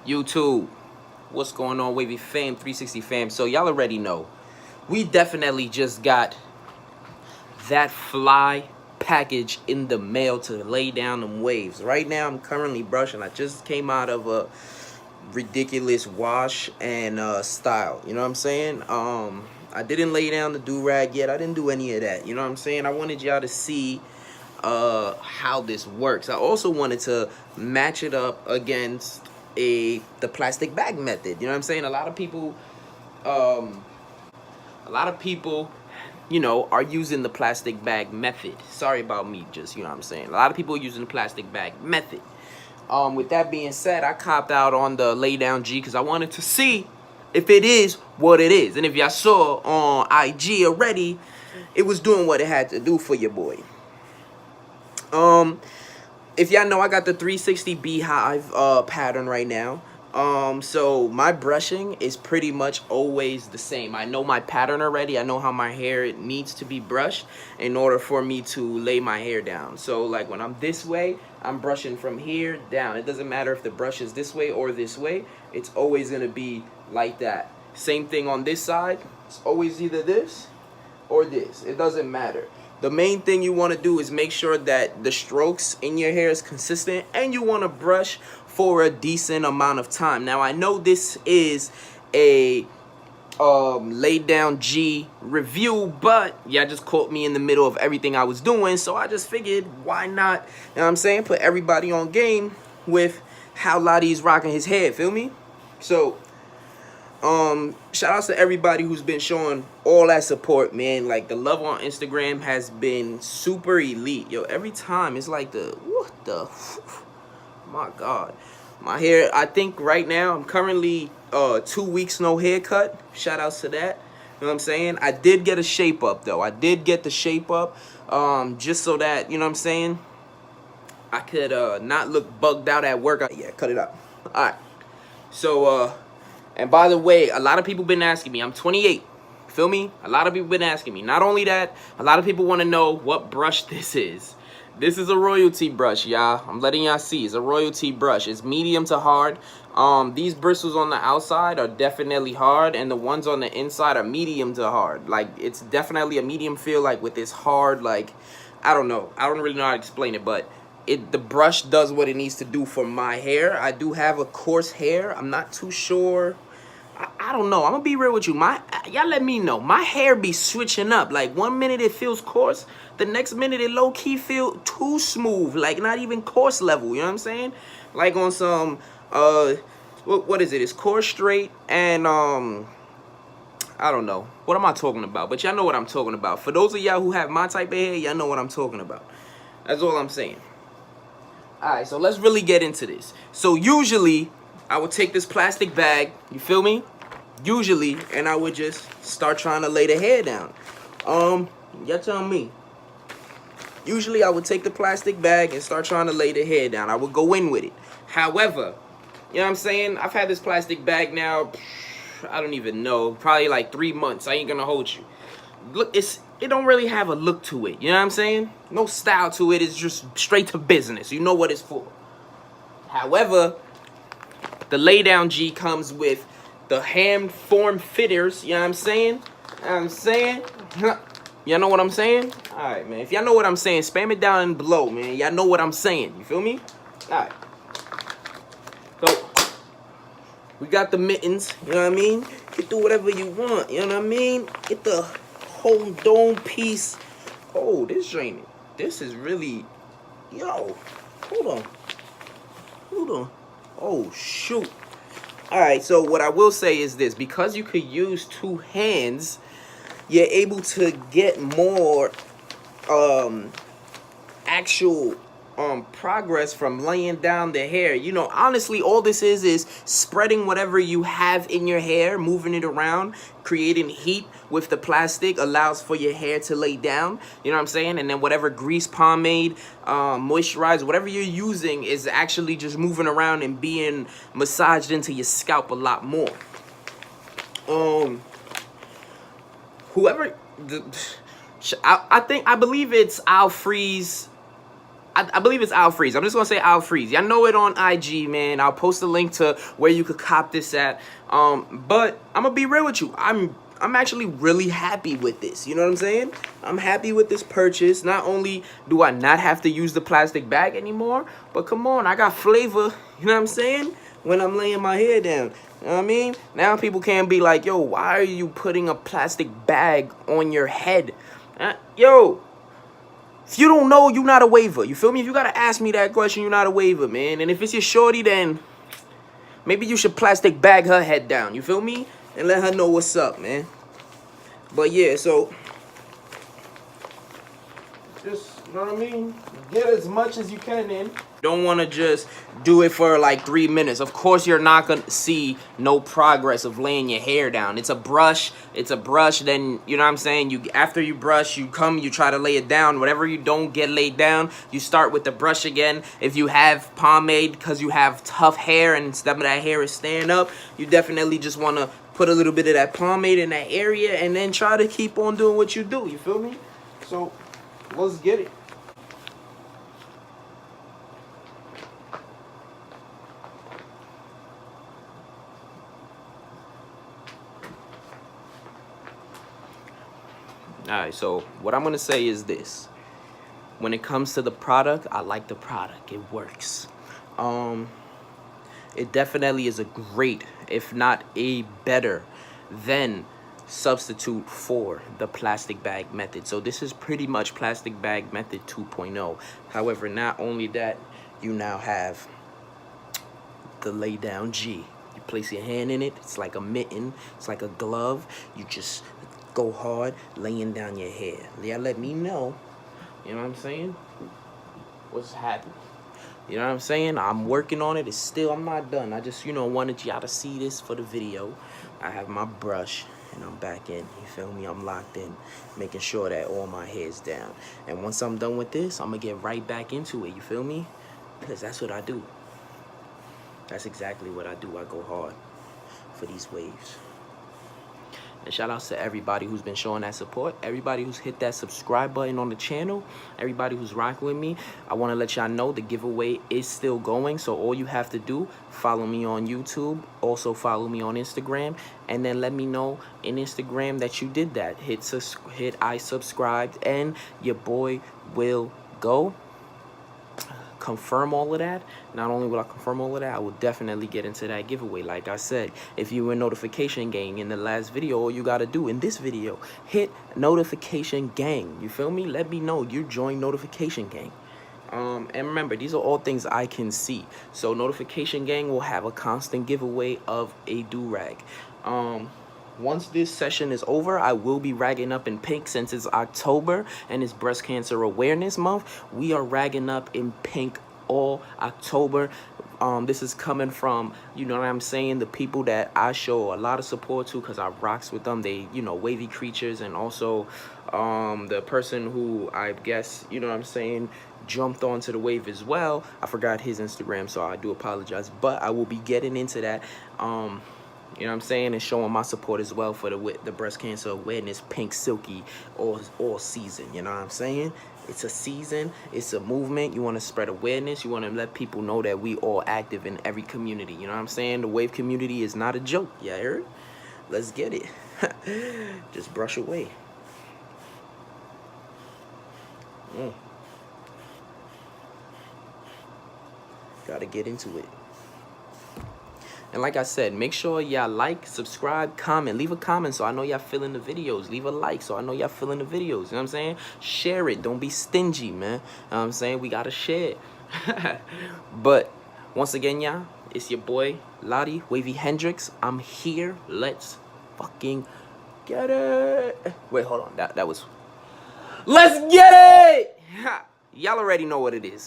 YouTube, what's going on, Wavy Fam, 360 Fam? So y'all already know, we definitely just got that fly package in the mail to lay down them waves. Right now, I'm currently brushing. I just came out of a ridiculous wash and style. You know what I'm saying? I didn't lay down the do-rag yet. I didn't do any of that. You know what I'm saying? I wanted y'all to see how this works. I also wanted to match it up against the plastic bag method. You know what I'm saying? Um a lot of people, are using the plastic bag method. Sorry about me, just, you know what I'm saying? A lot of people are using the plastic bag method. With that being said, I copped out on the lay down G because I wanted to see if it is what it is. And if y'all saw on IG already, it was doing what it had to do for your boy. If y'all know, I got the 360 beehive pattern right now. So my brushing is pretty much always the same. I know my pattern already. I know how my hair needs to be brushed in order for me to lay my hair down. So like when I'm this way, I'm brushing from here down. It doesn't matter if the brush is this way or this way. It's always gonna be like that. Same thing on this side. It's always either this or this. It doesn't matter. The main thing you want to do is make sure that the strokes in your hair is consistent, and you want to brush for a decent amount of time. Now I know this is a laid down G review, but yeah, just caught me in the middle of everything I was doing, so I just figured why not, you know what I'm saying, put everybody on game with how Lottie's rocking his head, feel me? So shout outs to everybody who's been showing all that support, man. Like the love on Instagram has been super elite. Yo, every time it's like my God. My hair, I think right now I'm currently 2 weeks no haircut. Shout outs to that. You know what I'm saying? I did get a shape up though. I did get the shape up just so that, you know what I'm saying, I could not look bugged out at work. Yeah, cut it up. All right. So and by the way, a lot of people been asking me. I'm 28. Feel me? A lot of people been asking me. Not only that, a lot of people want to know what brush this is. This is a royalty brush, y'all. I'm letting y'all see. It's a royalty brush. It's medium to hard. These bristles on the outside are definitely hard, and the ones on the inside are medium to hard. Like, it's definitely a medium feel, like with this hard, like, I don't know. I don't really know how to explain it, but the brush does what it needs to do for my hair. I do have a coarse hair. I'm not too sure. I don't know. I'm gonna be real with you. Y'all let me know. My hair be switching up. Like 1 minute it feels coarse, the next minute it low key feel too smooth. Like not even coarse level. You know what I'm saying? Like on some what is it? It's coarse straight and I don't know. What am I talking about? But y'all know what I'm talking about. For those of y'all who have my type of hair, y'all know what I'm talking about. That's all I'm saying. Alright, so let's really get into this. So usually I would take this plastic bag, you feel me? Usually, and I would just start trying to lay the hair down. Y'all tell me. Usually I would take the plastic bag and start trying to lay the hair down. I would go in with it. However, you know what I'm saying? I've had this plastic bag now, I don't even know, probably like 3 months. I ain't gonna hold you. Look, it don't really have a look to it. You know what I'm saying? No style to it. It's just straight to business. You know what it's for. However, the laydown G comes with the hand form fitters. You know what I'm saying? You know what I'm saying? Y'all know what I'm saying? Alright, man. If y'all know what I'm saying, spam it down below, man. Y'all know what I'm saying. You feel me? Alright. So, we got the mittens. You know what I mean? You can do whatever you want. You know what I mean? Get the whole dome piece. Oh, this is really, yo, hold on. Oh shoot. All right, so what I will say is this: because you could use two hands, you're able to get more actual progress from laying down the hair. You know, honestly, all this is spreading whatever you have in your hair, moving it around, creating heat with the plastic allows for your hair to lay down. You know what I'm saying? And then whatever grease, pomade, moisturizer, whatever you're using is actually just moving around and being massaged into your scalp a lot more. Whoever I believe it's Al Freeze I believe it's Al Freeze. I'm just gonna say Al Freeze. Y'all know it on IG, man. I'll post a link to where you could cop this at. But I'm gonna be real with you. I'm actually really happy with this. You know what I'm saying? I'm happy with this purchase. Not only do I not have to use the plastic bag anymore, but come on, I got flavor. You know what I'm saying? When I'm laying my hair down. You know what I mean? Now people can't be like, yo, why are you putting a plastic bag on your head? Yo, if you don't know, you're not a waiver. You feel me? If you gotta ask me that question, you're not a waiver, man. And if it's your shorty, then maybe you should plastic bag her head down. You feel me? And let her know what's up, man. But yeah, so just, you know what I mean? Get as much as you can in. Don't want to just do it for like 3 minutes. Of course, you're not going to see no progress of laying your hair down. It's a brush. It's a brush. Then, you know what I'm saying? After you brush, you try to lay it down. Whatever you don't get laid down, you start with the brush again. If you have pomade because you have tough hair and some of that hair is staying up, you definitely just want to put a little bit of that pomade in that area and then try to keep on doing what you do. You feel me? So, let's get it. Alright, so what I'm going to say is this. When it comes to the product, I like the product. It works. It definitely is a great, if not a better than substitute for the plastic bag method. So this is pretty much plastic bag method 2.0. However, not only that, you now have the lay down G. You place your hand in it. It's like a mitten. It's like a glove. You just go hard laying down your hair. Yeah, let me know. You know what I'm saying? What's happening? You know what I'm saying? I'm working on it. It's still, I'm not done. I just, you know, wanted y'all to see this for the video. I have my brush and I'm back in. You feel me? I'm locked in, making sure that all my hair's down. And once I'm done with this, I'm gonna get right back into it. You feel me? Because that's what I do. That's exactly what I do. I go hard for these waves. And shout outs to everybody who's been showing that support, everybody who's hit that subscribe button on the channel, everybody who's rocking with me. I want to let y'all know the giveaway is still going. So all you have to do, follow me on YouTube, also follow me on Instagram, and then let me know in Instagram that you did that. Hit I subscribed, and your boy will go confirm all of that. Not only will I confirm all of that, I will definitely get into that giveaway. Like I said, if you were notification gang in the last video, all you gotta do in this video, hit notification gang. You feel me? Let me know you joined notification gang. And remember, these are all things I can see. So notification gang will have a constant giveaway of a do-rag. Once this session is over, I will be ragging up in pink. Since it's October and it's Breast Cancer Awareness Month, we are ragging up in pink all October. This is coming from, you know what I'm saying, the people that I show a lot of support to because I rocks with them. They, you know, Wavy Creatures, and also the person who I guess, you know what I'm saying, jumped onto the wave as well. I forgot his Instagram, so I do apologize. But I will be getting into that. You know what I'm saying, and showing my support as well for the Breast Cancer Awareness Pink Silky all season. You know what I'm saying? It's a season. It's a movement. You want to spread awareness. You want to let people know that we all active in every community. You know what I'm saying? The wave community is not a joke. You heard? Let's get it. Just brush away. Gotta get into it. And like I said, make sure y'all like, subscribe, comment. Leave a comment so I know y'all feeling the videos. Leave a like so I know y'all feeling the videos. You know what I'm saying? Share it. Don't be stingy, man. You know what I'm saying? We got to share it. But once again, y'all, it's your boy, Lottie, Wavy Hendrix. I'm here. Let's fucking get it. Wait, hold on. That was... Let's get it! Y'all already know what it is.